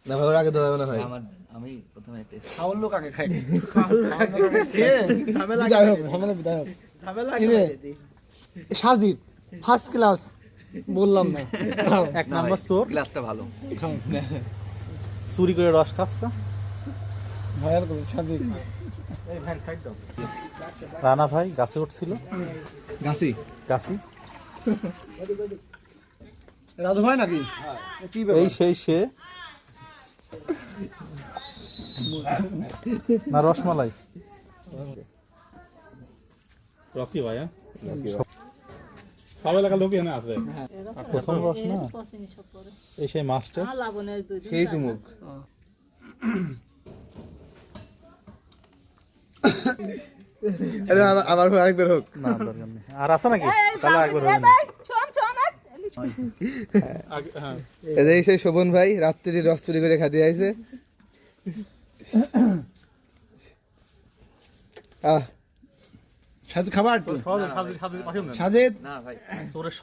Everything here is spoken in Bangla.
না ভাই ওর আগে দেওয়া যাবে না ভাই। আমি প্রথমে টেস্ট খাওয়ার লোক আগে খাই সাজিদ ফার্স্ট ক্লাস বললাম না। এক নাম্বার চোর গ্লাসটা ভালো। চুরি করে রস খাচ্ছে। ভাইয়ার করুন সাজিদ। রানা ভাই গাছে উঠছিল, গাছি গাছি রাজু ভাই নাকি কি এই সেই সে না রসমালাই রকি ভাই সব এলাকার লোকই এখানে আছে। প্রথম রস না এই সেই মাছটা সেই চুমুক। আমার আরেকবার হোক। না দরকার নেই। আর আছে নাকি তাহলে একবার হবে না। এই সেই শোভন ভাই রাত্রি রস চুরি করে খাতে আইছে। সাজিদ খাবার সাজিদ সাজিদ না ভাই চোরের